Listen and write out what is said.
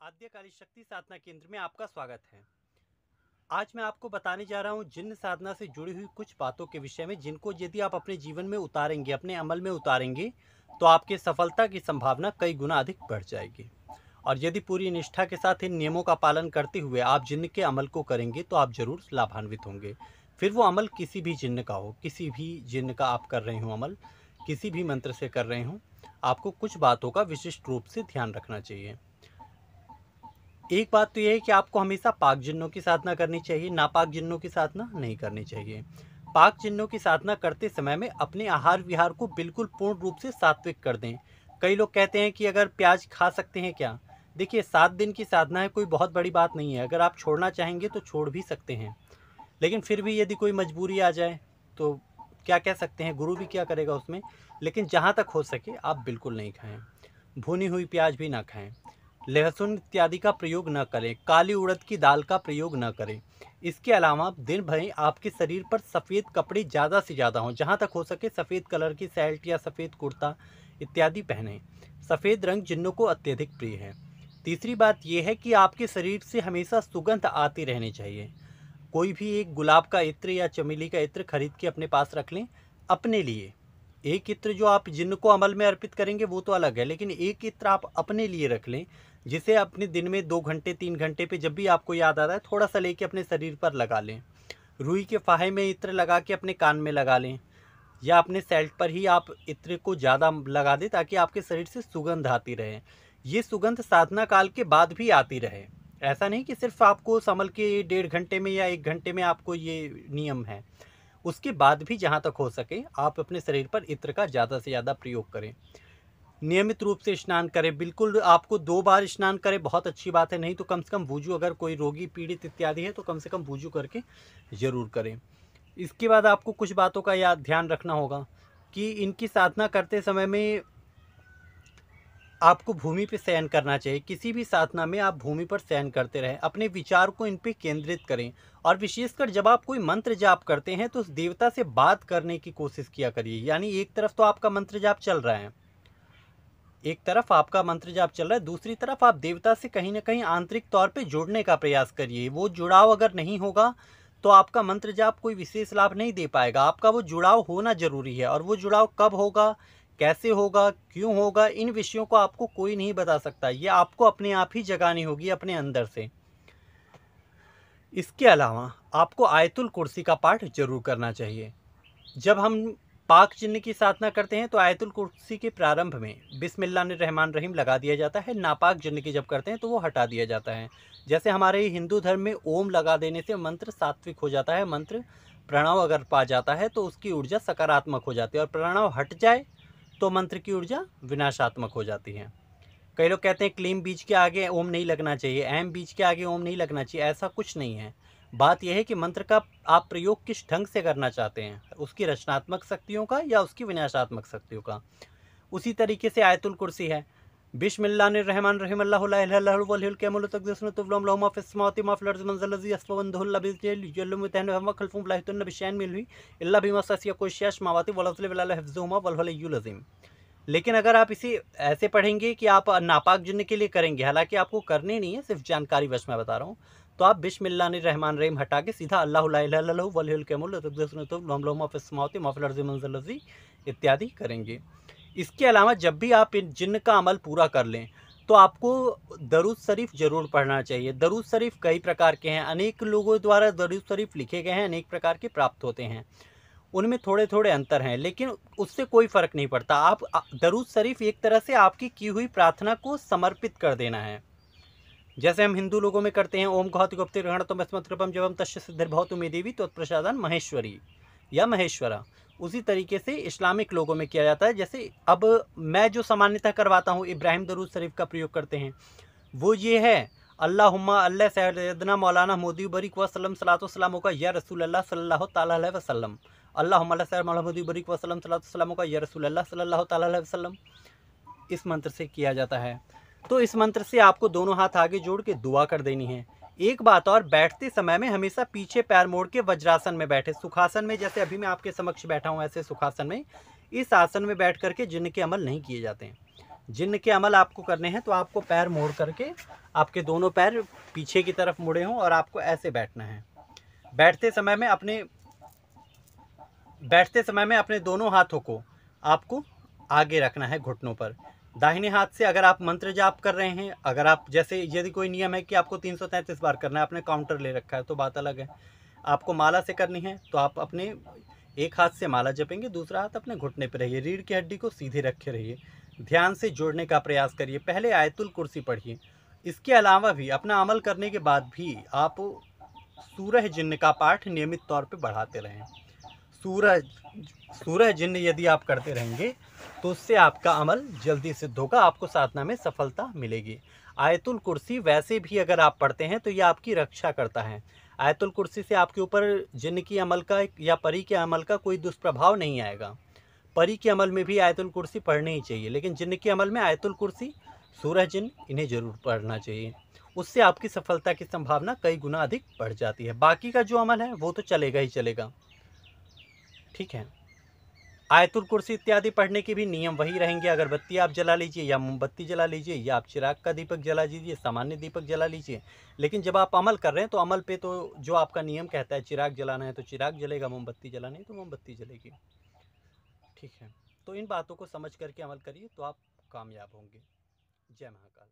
आद्यकाली शक्ति साधना केंद्र में आपका स्वागत है। आज मैं आपको बताने जा रहा हूँ जिन साधना से जुड़ी हुई कुछ बातों के विषय में, जिनको यदि आप अपने जीवन में उतारेंगे, अपने अमल में उतारेंगे, तो आपके सफलता की संभावना कई गुना अधिक बढ़ जाएगी। और यदि पूरी निष्ठा के साथ इन नियमों का पालन करते हुए आप जिन्न के अमल को करेंगे तो आप जरूर लाभान्वित होंगे। फिर वो अमल किसी भी जिन्न का हो, किसी भी जिन्न का आप कर रहे हो अमल, किसी भी मंत्र से कर रहे हो, आपको कुछ बातों का विशिष्ट रूप से ध्यान रखना चाहिए। एक बात तो यह है कि आपको हमेशा पाक जिन्नों की साधना करनी चाहिए, नापाक जिन्नों की साधना नहीं करनी चाहिए। पाक जिन्नों की साधना करते समय में अपने आहार विहार को बिल्कुल पूर्ण रूप से सात्विक कर दें। कई लोग कहते हैं कि अगर प्याज खा सकते हैं क्या? देखिए, 7 दिन की साधना है, कोई बहुत बड़ी बात नहीं है। अगर आप छोड़ना चाहेंगे तो छोड़ भी सकते हैं, लेकिन फिर भी यदि कोई मजबूरी आ जाए तो क्या कह सकते हैं, गुरु भी क्या करेगा उसमें। लेकिन जहाँ तक हो सके आप बिल्कुल नहीं खाएं। भुनी हुई प्याज भी ना खाएं, लहसुन इत्यादि का प्रयोग न करें, काली उड़द की दाल का प्रयोग न करें। इसके अलावा दिन भर आपके शरीर पर सफ़ेद कपड़े ज़्यादा से ज़्यादा हों, जहाँ तक हो सके सफ़ेद कलर की शर्ट या सफ़ेद कुर्ता इत्यादि पहनें। सफ़ेद रंग जिन्नों को अत्यधिक प्रिय है। तीसरी बात यह है कि आपके शरीर से हमेशा सुगंध आती रहनी चाहिए। कोई भी एक गुलाब का इत्र या चमेली का इत्र खरीद के अपने पास रख लें अपने लिए। एक इत्र जो आप जिन्न को अमल में अर्पित करेंगे वो तो अलग है, लेकिन एक इत्र आप अपने लिए रख लें, जिसे अपने दिन में 2 घंटे 3 घंटे पे जब भी आपको याद आता है थोड़ा सा लेके अपने शरीर पर लगा लें। रुई के फाहे में इत्र लगा के अपने कान में लगा लें, या अपने सेल्ट पर ही आप इत्र को ज़्यादा लगा दें ताकि आपके शरीर से सुगंध आती रहे। ये सुगंध साधना काल के बाद भी आती रहे। ऐसा नहीं कि सिर्फ आपको समल के 1.5 घंटे में या 1 घंटे में आपको ये नियम है। उसके बाद भी जहाँ तक हो सके आप अपने शरीर पर इत्र का ज़्यादा से ज़्यादा प्रयोग करें। नियमित रूप से स्नान करें। बिल्कुल आपको 2 बार स्नान करें बहुत अच्छी बात है, नहीं तो कम से कम वुजू, अगर कोई रोगी पीड़ित इत्यादि है तो कम से कम वुजू करके ज़रूर करें। इसके बाद आपको कुछ बातों का याद ध्यान रखना होगा कि इनकी साधना करते समय में आपको भूमि पर शयन करना चाहिए। किसी भी साधना में आप भूमि पर शयन करते रहें, अपने विचार को इन पे केंद्रित करें। और विशेषकर जब आप कोई मंत्र जाप करते हैं तो उस देवता से बात करने की कोशिश किया करिए। यानी एक तरफ तो आपका मंत्र जाप चल रहा है, दूसरी तरफ आप देवता से कहीं ना कहीं आंतरिक तौर पे जुड़ने का प्रयास करिए। वो जुड़ाव अगर नहीं होगा तो आपका मंत्र जाप कोई विशेष लाभ नहीं दे पाएगा। आपका वो जुड़ाव होना जरूरी है, और वो जुड़ाव कब होगा, कैसे होगा, क्यों होगा, इन विषयों को आपको कोई नहीं बता सकता। ये आपको अपने आप ही जगानी होगी अपने अंदर से। इसके अलावा आपको आयतुल कुर्सी का पाठ जरूर करना चाहिए। जब हम पाक चिन्ह की साधना करते हैं तो आयतुल कुर्सी के प्रारंभ में बिस्मिल्लाहिर्रहमानिर्रहीम लगा दिया जाता है। नापाक जिन्न की जब करते हैं तो वो हटा दिया जाता है। जैसे हमारे हिंदू धर्म में ओम लगा देने से मंत्र सात्विक हो जाता है। मंत्र प्रणव अगर पा जाता है तो उसकी ऊर्जा सकारात्मक हो जाती है, और प्रणव हट जाए तो मंत्र की ऊर्जा विनाशात्मक हो जाती है। कई लोग कहते हैं क्लीम बीज के आगे ओम नहीं लगना चाहिए, एम बीज के आगे ओम नहीं लगना चाहिए। ऐसा कुछ नहीं है। बात यह है कि मंत्र का आप प्रयोग किस ढंग से करना चाहते हैं, उसकी रचनात्मक शक्तियों का या उसकी विनाशात्मक शक्तियों का। उसी तरीके से आयतुल कुर्सी है। बिस्मिल्लाहिर्रहमानिर्रहीम अल्लाहु ला इलाहा इल्ला हुवल हय्युल क़य्यूम ला तक़दीसुहु तुवल्लहु लहु मा फ़िस समावाति मा फ़िल अर्ज़ि मन ज़ल लज़ी यशफ़अ ला बियदिही व खल्फ़ुहुम ला यहूतून बिशैइन मिन इल्मिही इल्ला बिमा वसिअ कुर्सिय्युहु समावाति वल अर्ज़ि वला हिफ़्ज़ुहुमा वल हुवल अलिय्युल अज़ीम। लेकिन अगर आप इसे ऐसे पढ़ेंगे कि आप नापाक जिन्न के लिए करेंगे, हालांकि आपको करने नहीं है, सिर्फ जानकारी वश मैं बता रहा हूँ, तो आप बिस्मिल्लाहिर्रहमानिर्रहीम हटा के सीधा अल्लाहु ला इलाहा इल्ला हुवल हय्युल क़य्यूम ला तक़दीसुहु लहु मा फ़िस समावाति मा फ़िल अर्ज़ि मन ज़ल लज़ी इत्यादि करेंगे। इसके अलावा जब भी आप इन जिन्न का अमल पूरा कर लें तो आपको दरूद शरीफ जरूर पढ़ना चाहिए। दरूद शरीफ कई प्रकार के हैं, अनेक लोगों द्वारा दरूद शरीफ लिखे गए हैं, अनेक प्रकार के प्राप्त होते हैं, उनमें थोड़े थोड़े अंतर हैं, लेकिन उससे कोई फ़र्क नहीं पड़ता। आप दरूद शरीफ एक तरह से आपकी की हुई प्रार्थना को समर्पित कर देना है। जैसे हम हिंदू लोगों में करते हैं ओम घौति गुप्ति ग्रहणतम स्मृतम जबम तस्य सिद्धिर्भवतु मे देवी तत्प्रसादन महेश्वरी या महेश्वरा। उसी तरीके से इस्लामिक लोगों में किया जाता है। जैसे अब मैं जो सामान्यतः करवाता हूँ, इब्राहिम दरूद शरीफ का प्रयोग करते हैं, वो ये है अल्लाहुम्मा अल्लाह सैयदना मौलाना मोदी बरिक वसल्लम सलातो सलाम का या रसूल अल्लाह सल्लल्लाहु ताला अलैहि वसल्लम। अल्लाहुम्मा अल्लाह सैयद मौलाना मोदी बरिक वसल्लम सलातो सलाम का या रसूल अल्लाह सल्लल्लाहु ताला अलैहि वसल्लम। इस मंत्र से किया जाता है। तो इस मंत्र से आपको दोनों हाथ आगे जोड़ के दुआ कर देनी है। एक बात और, बैठते समय में हमेशा पीछे पैर मोड़ के वज्रासन में बैठे। सुखासन में जैसे अभी मैं आपके समक्ष बैठा हूँ, ऐसे सुखासन में, इस आसन में बैठ करके जिन्न के अमल नहीं किए जाते हैं। जिन्न के अमल आपको करने हैं तो आपको पैर मोड़ करके, आपके दोनों पैर पीछे की तरफ मुड़े हों और आपको ऐसे बैठना है। बैठते समय में अपने दोनों हाथों को आपको आगे रखना है घुटनों पर। दाहिने हाथ से अगर आप मंत्र जाप कर रहे हैं, अगर आप जैसे यदि कोई नियम है कि आपको 333 बार करना है, आपने काउंटर ले रखा है तो बात अलग है। आपको माला से करनी है तो आप अपने एक हाथ से माला जपेंगे, दूसरा हाथ अपने घुटने पर रहिए, रीढ़ की हड्डी को सीधे रखे रहिए, ध्यान से जोड़ने का प्रयास करिए। पहले आयतुल कुर्सी पढ़िए। इसके अलावा भी अपना अमल करने के बाद भी आप सूरह जिन्न का पाठ नियमित तौर पर बढ़ाते रहें। सूरह जिन्न यदि आप करते रहेंगे तो उससे आपका अमल जल्दी सिद्ध होगा, आपको साधना में सफलता मिलेगी। आयतुल कुर्सी वैसे भी अगर आप पढ़ते हैं तो ये आपकी रक्षा करता है। आयतुल कुर्सी से आपके ऊपर जिन्न की अमल का या परी के अमल का कोई दुष्प्रभाव नहीं आएगा। परी के अमल में भी आयतुल कुर्सी पढ़नी ही चाहिए, लेकिन जिन्न के अमल में आयतुल कुर्सी, सूरह जिन्न, इन्हें जरूर पढ़ना चाहिए। उससे आपकी सफलता की संभावना कई गुना अधिक बढ़ जाती है। बाकी का जो अमल है वो तो चलेगा ही चलेगा, ठीक है। आयतुल कुर्सी इत्यादि पढ़ने के भी नियम वही रहेंगे। अगरबत्ती आप जला लीजिए या मोमबत्ती जला लीजिए या आप चिराग का दीपक जला लीजिए, सामान्य दीपक जला लीजिए। लेकिन जब आप अमल कर रहे हैं तो अमल पे तो जो आपका नियम कहता है चिराग जलाना है तो चिराग जलेगा, मोमबत्ती जलानी है तो मोमबत्ती जलेगी, ठीक है। तो इन बातों को समझ करके अमल करिए तो आप कामयाब होंगे। जय महाकाल।